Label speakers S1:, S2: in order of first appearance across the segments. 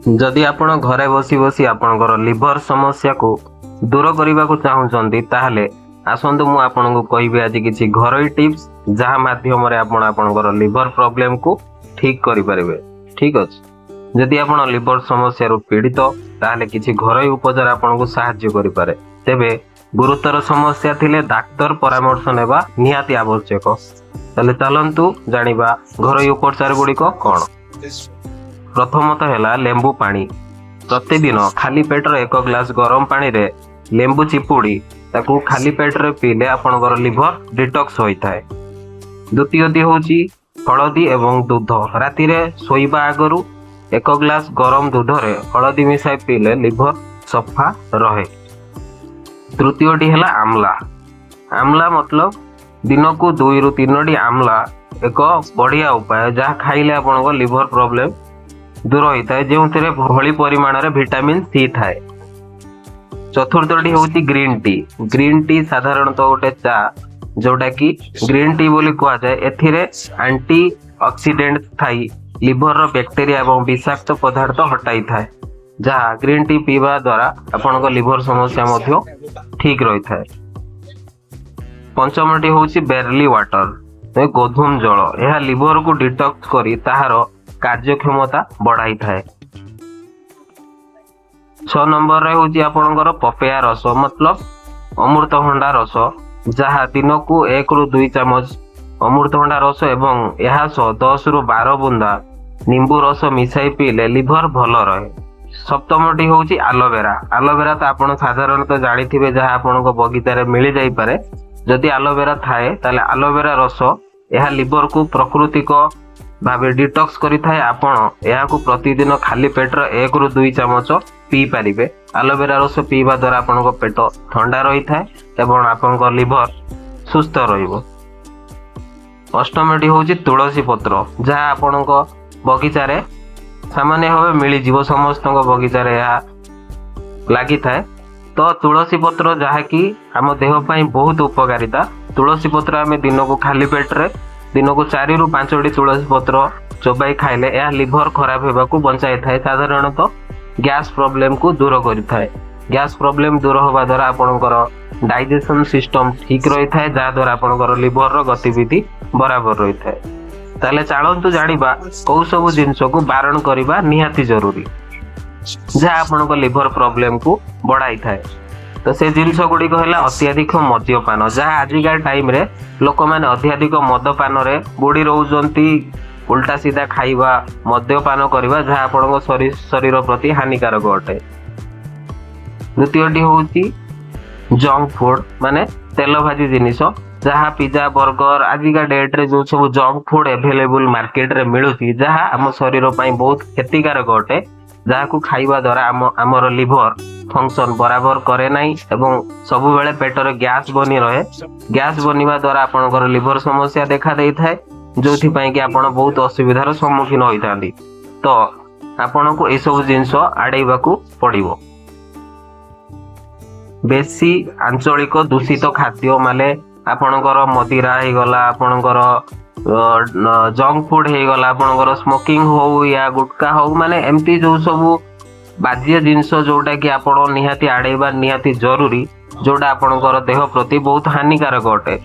S1: जदि आपण घरे बसी बसी आपणकर लिवर समस्या को दूर करने को चाहूँगी ताहले आसतु मु आपको कहबी आज किसी घरोई टिप्स जहाँ माध्यम आपणकर लिवर प्रॉब्लम को ठीक करें। ठीक अच्छे जदि आप लिवर समस्या पीड़ित ताहले किसी घरोई उपचार आपको साहाय्य करें। तेबे गुरुतर समस्या थिले डाक्तर परामर्श नेबा निहाती आवश्यक। ताले चलंतु जानिबा घरोई उपचार गुड़िक कौन। प्रथमतः है लेंबू पानी। प्रतिदिन खाली पेटर 1 ग्लास गरम पानी रे लेंबू चिपुड़ी ताकू खाली पेट रे पीले आपनकर लिवर डिटॉक्स होता है। द्वितीयटी होची हलदी एवं दूध। राति रे सोइबा आगरु 1 ग्लास गरम दूध रे हलदी मिसाई पीले लिवर सफा रहे। तृतीयटी है आमला। आमला मतलब दिन को 2 ରୁ 3ଟି आमला एक बढ़िया उपाय जहाँ खाइले आपनकर लिवर प्रॉब्लम दूर होता है जो भली परिमाण रे विटामिन सी थाए। चतुर्थटी होची ग्रीन टी। ग्रीन टी साधारणतः गोटे चा जोटा कि ग्रीन टी बोली कहा जाए। एथिरे एंटी ऑक्सीडेंट थाई लिवर रो बैक्टीरिया एवं विषाक्त पदार्थ हटाई थाए जहाँ ग्रीन टी पीवा द्वारा आपनका लिवर समस्या मध्य ठीक रही थाए। पंचमटी होची बेरली वाटर गोधूम जल। यह लिवर को डिटॉक्स करी ताहार कार्यक्षमता बढ़ाई थाए। 6 नंबर रे होची आपनकर पपेया रस मतलब अमृतभंडा रस जहाँ दिन को 1 ରୁ 2 चामच अमृतभंडा रस एवं यह 10 ରୁ 12 बुंदा नींबू रस मिसाई पीले लिवर भल रहे। सप्तमटी होची एलोवेरा। एलोवेरा तो आपण साधारणतः जानिथिबे जहाँ आपनको बगीचा रे मिली जाई पारे। जदि एलोवेरा थाए ताले एलोवेरा रस यह लिवर को प्राकृतिक भावे डिटॉक्स करि थाए। आपण यह को प्रतिदिन खाली पेट रे 1 ରୁ 2 चामच पी पारिबे। एलोवेरा रस पीवा द्वारा आपनको पेट ठंडा रही थाए एवं आपनको लिवर सुस्थ रहिबो। अष्टमटी होची तुलसी पत्र जहाँ आपनको बगीचा रे सामान्य भावे मिली जीव समस्त बगीचा रे यह लागि थाए। तो तुलसी पत्र जहाँ कि आम देह पई बहुत उपकारिता। तुलसी पत्र आम दिन को खाली पेट रे दिन को 4 ରୁ 5ଟି तुलसी पत्र चोबाई खाइले यह लिवर खराब होगा को बचाई थाए। साधारणतः गैस प्रॉब्लम को दूर करिथाए। गैस प्रॉब्लम दूर होगा द्वारा आपनकर डाइजेशन सिस्टम ठीक रही थाए जहाँ द्वारा आपनकर लिवर रो गतिविधि बराबर रही थाए। ताले चलंतु जानिबा को सब जिंस को बारण करिबा निहाती जरूरी जहाँ आपनकर लिवर प्रॉब्लम को बढ़ाई थाए। तो से जिनस गुड़िक है अत्याधिक मद्यपान जहाँ आजिका टाइम रे लोक मैंने अत्याधिक मदपान रे बुड़ी रोचंती। उल्टा सीधा खाइबा मद्यपान करवा जहाँ आपन शरीर प्रति हानिकारक अटे। द्वितीयटी होची जंक फूड माने तेल भाजी जिनिस जहाँ पिज्जा बर्गर आजिका डेट रे जो सब जंक फूड अवेलेबल मार्केट रे मिलुची जहाँ आम शरीर पई बहुत क्षतिकारक अटे जहाँ को खाइबा द्वारा आमर लिवर फंक्शन बराबर करे नहीं एवं सबु बेले पेटर गैस बनी रहे। गैस बनिबा द्वारा आपनकर लिवर समस्या देखा देई थाए जोथि पई कि आपण बहुत असुविधार सम्मुखीन होइतांती। तो आपण को ए सब जिंस आडैबा को पड़िबो। बेसी आंचलिक दूषित खाद्य माने आपनकर मदिरा हे गला आपनकर जंक फूड हे गला आपनकर स्मोकिंग हो या गुटखा हो माने एमती जो सब बाज्य जिनस जोटा कि आपण निहाती आड़ेबा निहाती जरूरी जोटा आपनकर देह प्रति बहुत हानिकारक अटे।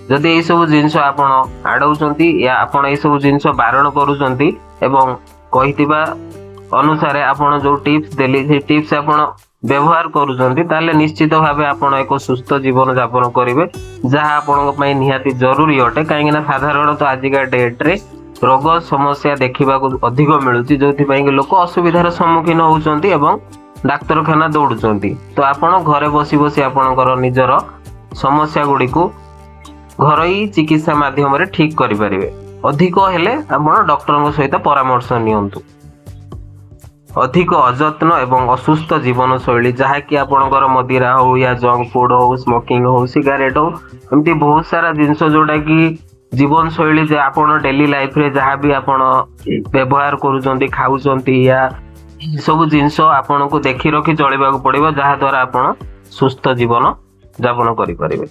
S1: जदि ये सब जिनस आपण आडौचंती या आपण ये सब जिनस बारण करूचंती एवं कहितिबा अनुसार आपण जो टिप्स देली से टिप्स आपण व्यवहार करूचंती ताले निश्चित भावे आपण एक सुस्थ जीवन यापन करिवे जहाँ आपण पई निहाती जरूरी अटे। काहेकि ना साधारणतः आजिका डेट रे रोग समस्या देखा अधिक मिलूँ जो लोक असुविधार सम्मुखीन होउचंती एवं डाक्तरखाना दौड़ुचंती। तो आपण घरे बसी बसी आपणकर निजर समस्या गुड़ी को घरोई चिकित्सा माध्यम रे ठीक करि परिबे। अधिक हेले आपण डॉक्टर सहित परामर्श नियंतु। अधिक अजत्न एवं असुस्थ जीवन शैली जहाँ कि आपणकर मदिरा हो या जंक फूड हो स्मोकिंग हो सिगारेट हो एमती बहुत सारा जिनस जोटा कि जीवन शैली जे आपण डेली लाइफ रे जहाँ भी आपण व्यवहार करूचंती खाउचंती या सब जिनस आपण को देखि रखी चलबा को पड़िबो जहाँ द्वारा आपण सुस्थ जीवन यापन करि परिबे।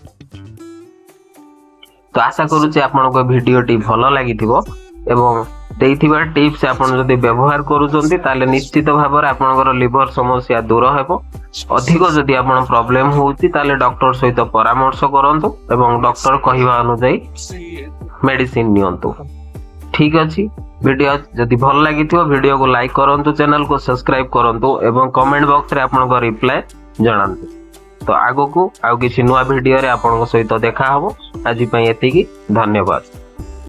S1: तो आशा करूची आपनको वीडियो टी भल लागिथिबो एवं ଦେଇଥିବା टिप्स आपण जदि व्यवहार करूचंती ताले निश्चित भाव में आपनकर लिवर समस्या दूर हेबो। अधिक जदि आपण प्रॉब्लम होउची ताले डॉक्टर सहित परामर्श करंतु एवं डॉक्टर कहिबा अनुसार मेडिसिन नियंतु। ठीक अछि, वीडियो जदि भल लागिथियो वीडियो को लाइक करंतु, चैनल को सब्सक्राइब करंतु एवं कमेंट बॉक्स रे आपनकर रिप्लाई जणांतु। तो आगो को आउ किछि नुवा वीडियो रे आपनक सहित देखा हबो। आज पई एतिकी, धन्यवाद।